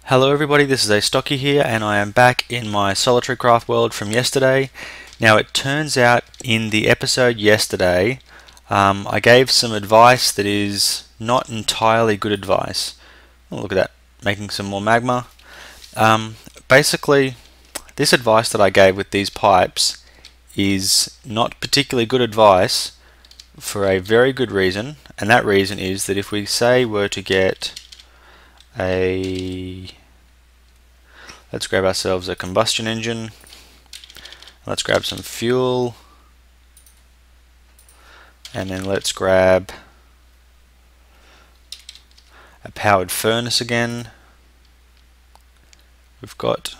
Hello everybody, this is Astocky here and I am back in my solitary craft world from yesterday. Now it turns out in the episode yesterday I gave some advice that is not entirely good advice. Oh, look at that, making some more magma. Basically this advice that I gave with these pipes is not particularly good advice for a very good reason, and that reason is that if we say were to get let's grab ourselves a combustion engine, let's grab some fuel, and then let's grab a powered furnace again. We've got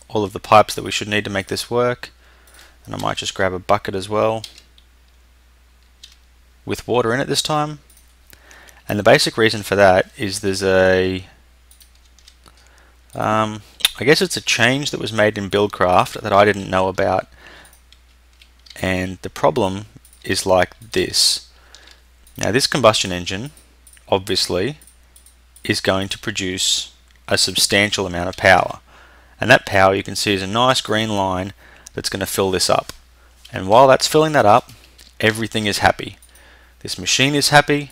all of the pipes that we should need to make this work, and I might just grab a bucket as well with water in it this time. And the basic reason for that is there's I guess it's a change that was made in Buildcraft that I didn't know about, and the problem is like this. Now this combustion engine obviously is going to produce a substantial amount of power, and that power you can see is a nice green line that's going to fill this up, and while that's filling that up everything is happy. This machine is happy.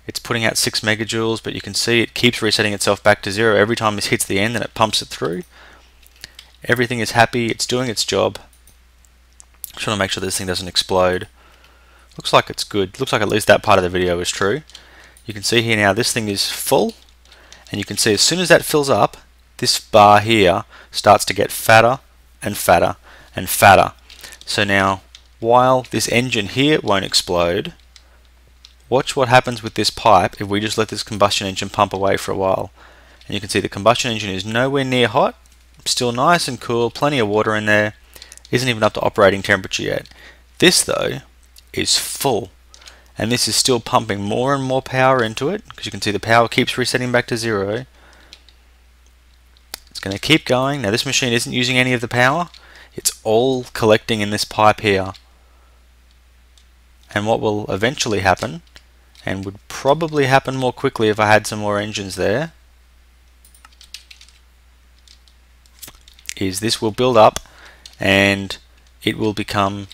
It's putting out 6 megajoules, but you can see it keeps resetting itself back to 0 every time this hits the end and it pumps it through. Everything is happy, it's doing its job. I'm trying to make sure this thing doesn't explode. Looks like it's good. Looks like at least that part of the video is true. You can see here now this thing is full, and you can see as soon as that fills up, this bar here starts to get fatter and fatter and fatter. So now, while this engine here won't explode, watch what happens with this pipe if we just let this combustion engine pump away for a while. And you can see the combustion engine is nowhere near hot, still nice and cool, plenty of water in there, isn't even up to operating temperature yet. This though is full, and this is still pumping more and more power into it, because you can see the power keeps resetting back to 0. It's going to keep going. Now this machine isn't using any of the power, it's all collecting in this pipe here. And what will eventually happen, and would probably happen more quickly if I had some more engines there, is this will build up and it will become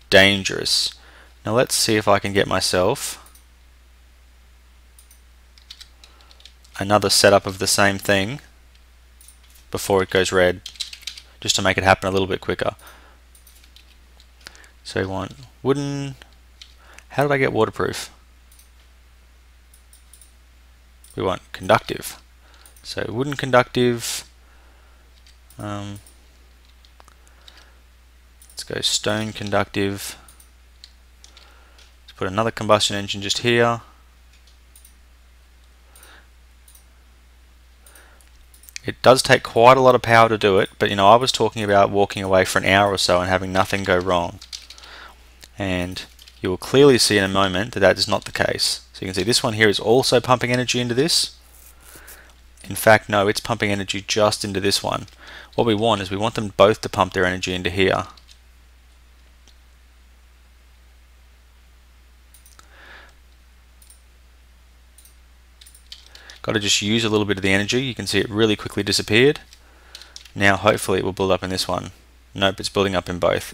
dangerous. Now let's see if I can get myself another setup of the same thing before it goes red, just to make it happen a little bit quicker. So we want wooden. How did I get waterproof? We want conductive. So wooden conductive. Let's go stone conductive. Let's put another combustion engine just here. It does take quite a lot of power to do it, but you know, I was talking about walking away for an hour or so and having nothing go wrong. And you will clearly see in a moment that that is not the case. So you can see this one here is also pumping energy into this. In fact, no, it's pumping energy just into this one. What we want is we want them both to pump their energy into here. Got to just use a little bit of the energy. You can see it really quickly disappeared. Now hopefully it will build up in this one. Nope, it's building up in both.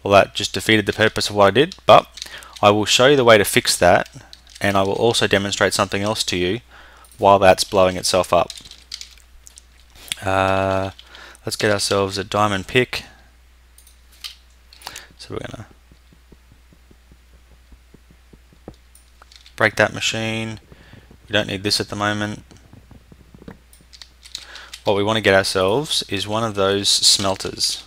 Well, that just defeated the purpose of what I did, but I will show you the way to fix that, and I will also demonstrate something else to you while that's blowing itself up. Let's get ourselves a diamond pick. So we're going to break that machine. We don't need this at the moment. What we want to get ourselves is one of those smelters.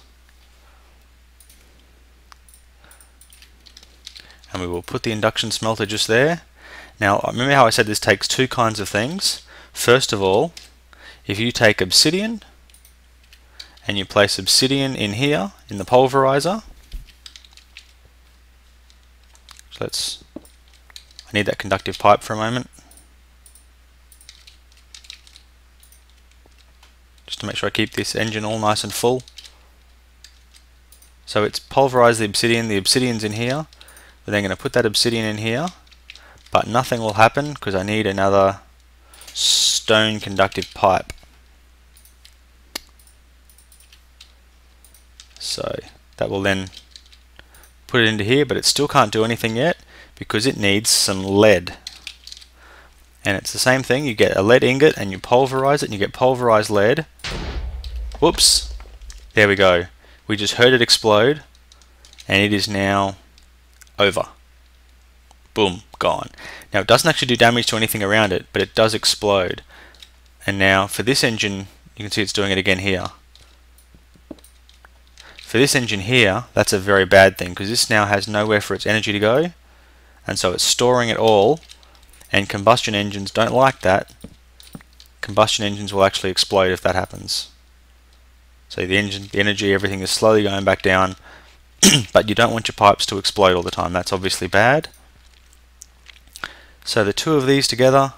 And we will put the induction smelter just there. Now remember how I said this takes two kinds of things. First of all, if you take obsidian and you place obsidian in here in the pulverizer, so I need that conductive pipe for a moment, just to make sure I keep this engine all nice and full. So it's pulverized the obsidian's in here. We're then going to put that obsidian in here, but nothing will happen because I need another stone conductive pipe. So that will then put it into here, but it still can't do anything yet because it needs some lead. And it's the same thing, you get a lead ingot and you pulverize it and you get pulverized lead. Whoops, there we go. We just heard it explode and it is now over. Boom, gone. Now it doesn't actually do damage to anything around it, but it does explode. And now for this engine, you can see it's doing it again here. For this engine here, that's a very bad thing because this now has nowhere for its energy to go, and so it's storing it all, and combustion engines don't like that. Combustion engines will actually explode if that happens. So the engine, the energy, everything is slowly going back down, but you don't want your pipes to explode all the time. That's obviously bad. So the two of these together,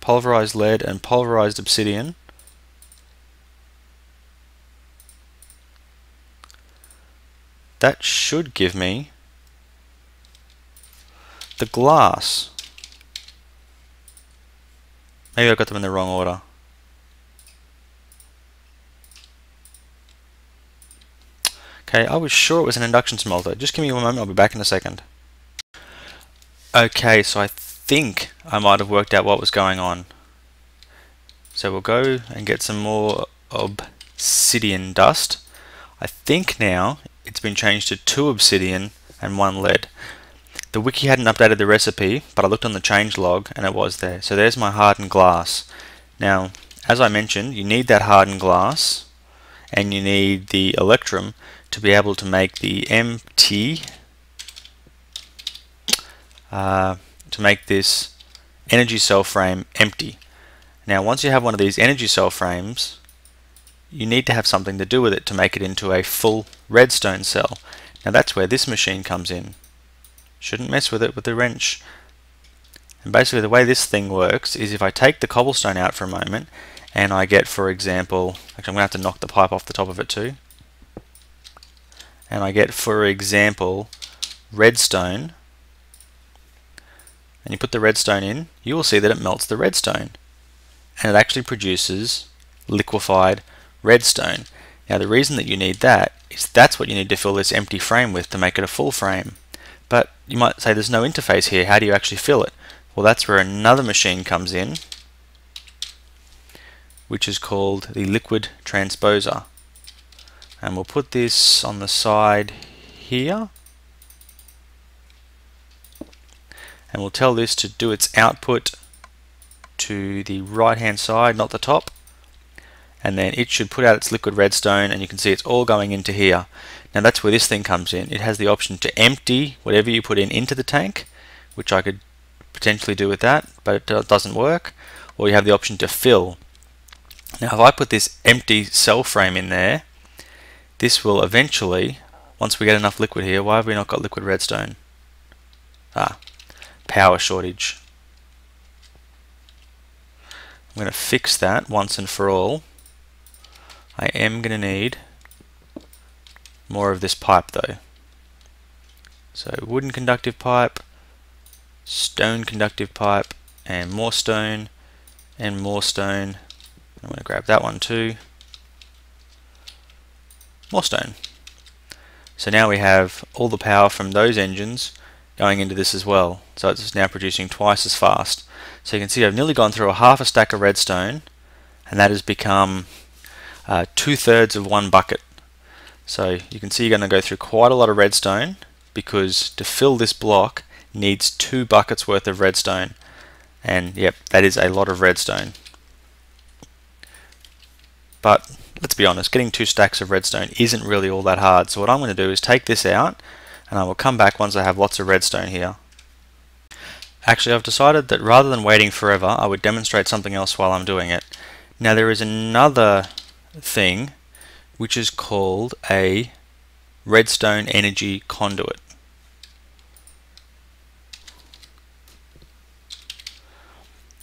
pulverized lead and pulverized obsidian, that should give me the glass. Maybe I got them in the wrong order. Okay, I was sure it was an induction smelter. Just give me one moment, I'll be back in a second. Okay, so I think I might have worked out what was going on. So we'll go and get some more obsidian dust. I think now it's been changed to 2 obsidian and 1 lead. The wiki hadn't updated the recipe, but I looked on the change log and it was there. So there's my hardened glass. Now, as I mentioned, you need that hardened glass and you need the electrum to be able to make the empty, to make this energy cell frame empty. Now, once you have one of these energy cell frames, you need to have something to do with it to make it into a full redstone cell. Now that's where this machine comes in. Shouldn't mess with it with the wrench. And basically the way this thing works is if I take the cobblestone out for a moment and I get, for example, actually I'm going to have to knock the pipe off the top of it too, and I get, for example, redstone, and you put the redstone in, you will see that it melts the redstone and it actually produces liquefied redstone. Now the reason that you need that is that's what you need to fill this empty frame with to make it a full frame. But you might say there's no interface here, how do you actually fill it? Well, that's where another machine comes in, which is called the liquid transposer. And we'll put this on the side here, and we'll tell this to do its output to the right hand side, not the top, and then it should put out its liquid redstone, and you can see it's all going into here. Now that's where this thing comes in. It has the option to empty whatever you put in into the tank, which I could potentially do with that, but it doesn't work, or you have the option to fill. Now if I put this empty cell frame in there, this will eventually, once we get enough liquid here, why have we not got liquid redstone? Power shortage. I'm going to fix that once and for all. I am going to need more of this pipe though. So wooden conductive pipe, stone conductive pipe, and more stone, and more stone. I'm going to grab that one too. More stone. So now we have all the power from those engines going into this as well. So it's now producing twice as fast. So you can see I've nearly gone through a half a stack of redstone, and that has become 2/3 of one bucket. So you can see you're going to go through quite a lot of redstone, because to fill this block needs 2 buckets worth of redstone. And yep, that is a lot of redstone. But let's be honest, getting 2 stacks of redstone isn't really all that hard. So what I'm going to do is take this out, and I will come back once I have lots of redstone here. Actually, I've decided that rather than waiting forever, I would demonstrate something else while I'm doing it. Now there is another thing which is called a redstone energy conduit.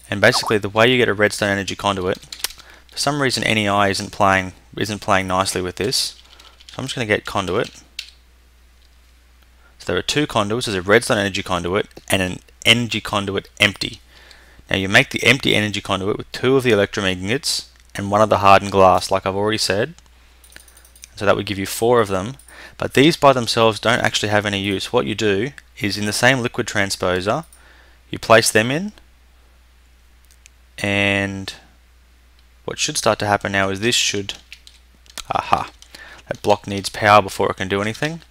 And basically the way you get a redstone energy conduit, for some reason NEI isn't playing nicely with this. So I'm just going to get conduit. So there are 2 conduits. There's a redstone energy conduit and an energy conduit empty. Now you make the empty energy conduit with 2 of the electromagnets and 1 of the hardened glass, like I've already said. So that would give you 4 of them. But these by themselves don't actually have any use. What you do is, in the same liquid transposer, you place them in, and what should start to happen now is this should, aha, that block needs power before it can do anything.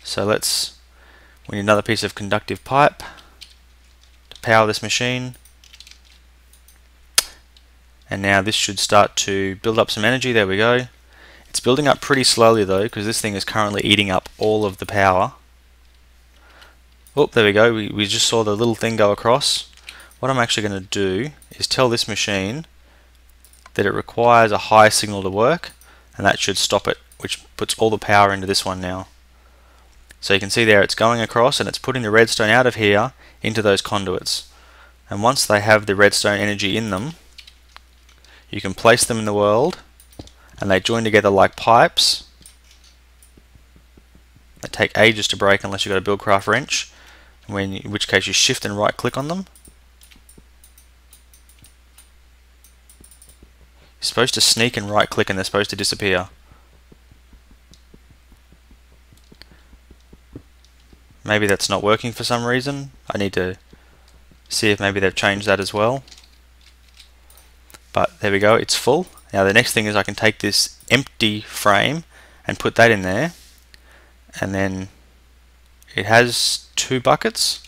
So we need another piece of conductive pipe to power this machine. And now this should start to build up some energy. There we go. It's building up pretty slowly though, because this thing is currently eating up all of the power. Oh, there we go. We just saw the little thing go across. What I'm actually going to do is tell this machine that it requires a high signal to work, and that should stop it, which puts all the power into this one now. So you can see there it's going across and it's putting the redstone out of here into those conduits. And once they have the redstone energy in them, you can place them in the world, and they join together like pipes. They take ages to break unless you've got a Buildcraft wrench, in which case you shift and right click on them. You're supposed to sneak and right click and they're supposed to disappear. Maybe that's not working for some reason. I need to see if maybe they've changed that as well. But there we go, it's full. Now the next thing is I can take this empty frame and put that in there, and then it has 2 buckets.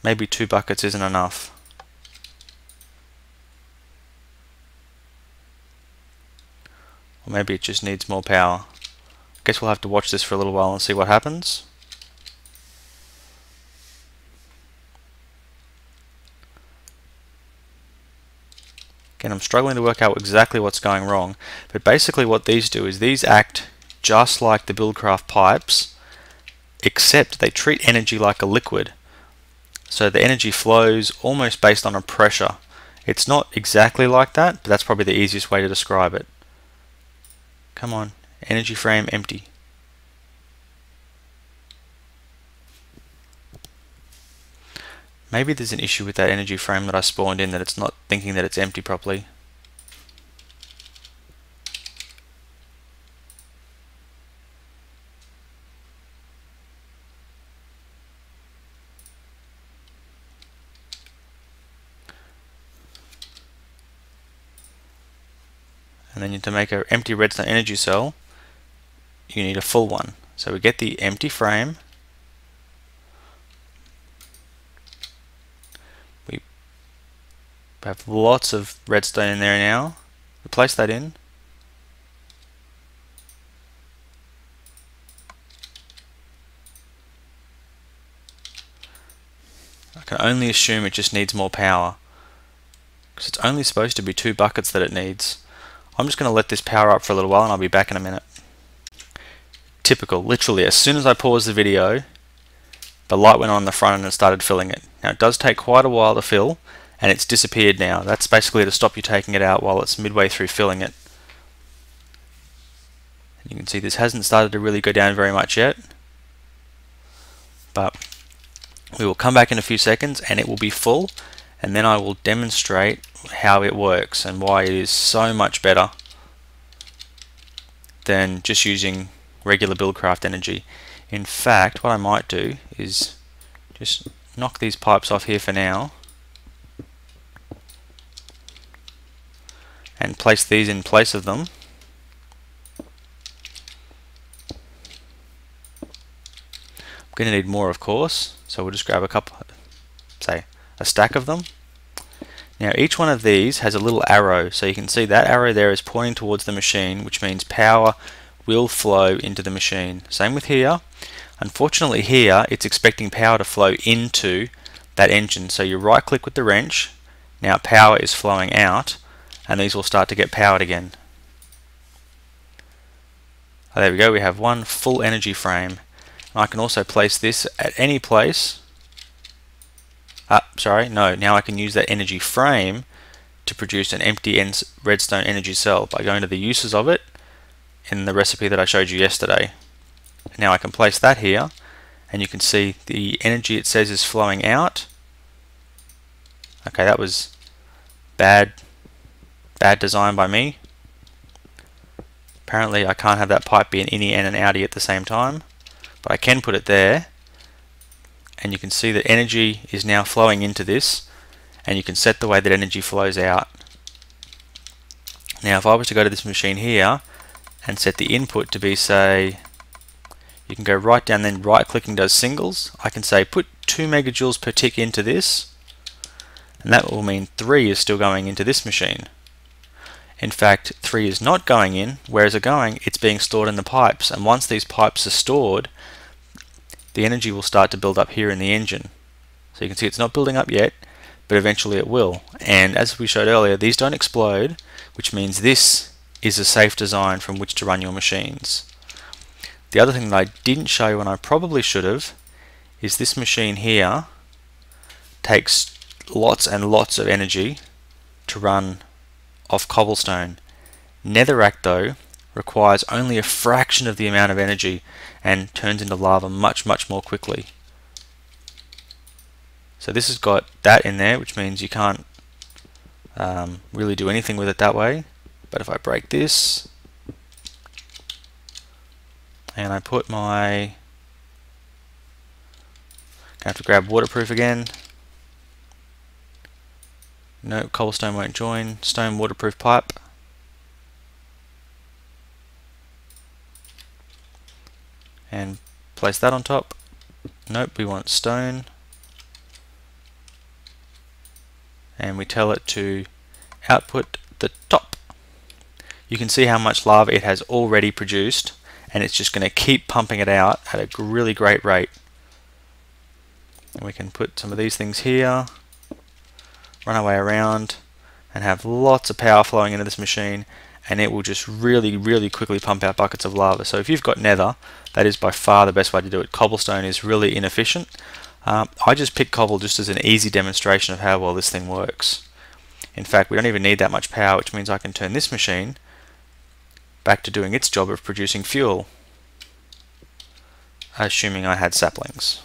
Maybe 2 buckets isn't enough. Or maybe it just needs more power. I guess we'll have to watch this for a little while and see what happens. Again, I'm struggling to work out exactly what's going wrong, but basically what these do is these act just like the Buildcraft pipes, except they treat energy like a liquid. So the energy flows almost based on a pressure. It's not exactly like that, but that's probably the easiest way to describe it. Come on, energy frame empty. Maybe there's an issue with that energy frame that I spawned in, that it's not thinking that it's empty properly. And then to make an empty redstone energy cell, you need a full one. So we get the empty frame. We have lots of redstone in there now. We place that in. I can only assume it just needs more power, because it's only supposed to be 2 buckets that it needs. I'm just going to let this power up for a little while and I'll be back in a minute. Typical, literally as soon as I paused the video, the light went on in the front and it started filling it. Now it does take quite a while to fill, and it's disappeared now. That's basically to stop you taking it out while it's midway through filling it. And you can see this hasn't started to really go down very much yet, but we will come back in a few seconds and it will be full, and then I will demonstrate how it works and why it is so much better than just using regular Buildcraft energy. In fact, what I might do is just knock these pipes off here for now and place these in place of them. I'm going to need more, of course, so we'll just grab a couple, say a stack of them. Now each one of these has a little arrow, so you can see that arrow there is pointing towards the machine, which means power will flow into the machine. Same with here. Unfortunately here it's expecting power to flow into that engine, so you right click with the wrench, now power is flowing out, and these will start to get powered again. Oh, there we go, we have one full energy frame. I can also place this at any place. Now I can use that energy frame to produce an empty redstone energy cell by going to the uses of it in the recipe that I showed you yesterday. Now I can place that here, and you can see the energy it says is flowing out, Okay, that was bad design by me. Apparently I can't have that pipe be an innie and an outie at the same time, but I can put it there, and you can see that energy is now flowing into this, and you can set the way that energy flows out. Now if I was to go to this machine here and set the input to be, say, you can go right down, then right clicking does singles. I can say put 2 megajoules per tick into this, and that will mean 3 is still going into this machine. In fact, 3 is not going in. Where is it going? It's being stored in the pipes, and once these pipes are stored, the energy will start to build up here in the engine. So you can see it's not building up yet, but eventually it will. And as we showed earlier, these don't explode, which means this is a safe design from which to run your machines. The other thing that I didn't show you, and I probably should have, is this machine here takes lots and lots of energy to run off cobblestone. Netherrack, though, requires only a fraction of the amount of energy and turns into lava much more quickly. So this has got that in there, which means you can't really do anything with it that way. But if I break this and I put my, I have to grab waterproof again. No, cobblestone won't join. Stone waterproof pipe. And place that on top. Nope, we want stone. And we tell it to output the top. You can see how much lava it has already produced, and it's just going to keep pumping it out at a really great rate. And we can put some of these things here, run our way around, and have lots of power flowing into this machine, and it will just really quickly pump out buckets of lava. So if you've got nether, that is by far the best way to do it. Cobblestone is really inefficient. I just picked cobble just as an easy demonstration of how well this thing works. In fact, we don't even need that much power, which means I can turn this machine back to doing its job of producing fuel, assuming I had saplings.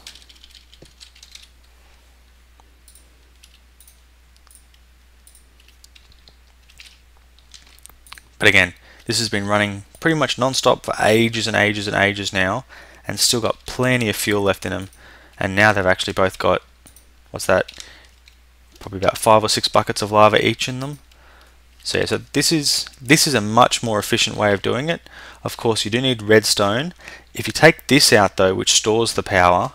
But again, this has been running pretty much non-stop for ages and ages now, and still got plenty of fuel left in them. And now they've actually both got, what's that, probably about 5 or 6 buckets of lava each in them. So yeah, so this is a much more efficient way of doing it. Of course, you do need redstone. If you take this out though, which stores the power,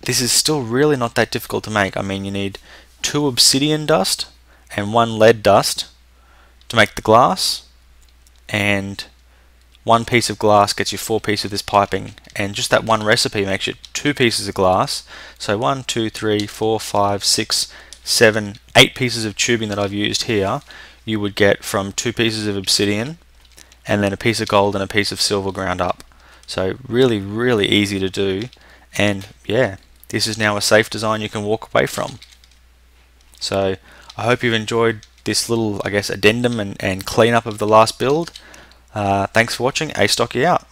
this is still really not that difficult to make. I mean, you need 2 obsidian dust and 1 lead dust to make the glass, and 1 piece of glass gets you 4 pieces of this piping, and just that one recipe makes you 2 pieces of glass. So 1, 2, 3, 4, 5, 6, 7, 8 pieces of tubing that I've used here, you would get from 2 pieces of obsidian, and then a piece of gold and a piece of silver ground up. So really easy to do, and yeah, this is now a safe design you can walk away from. So I hope you've enjoyed this little, I guess, addendum and cleanup of the last build. Thanks for watching. Astocky out.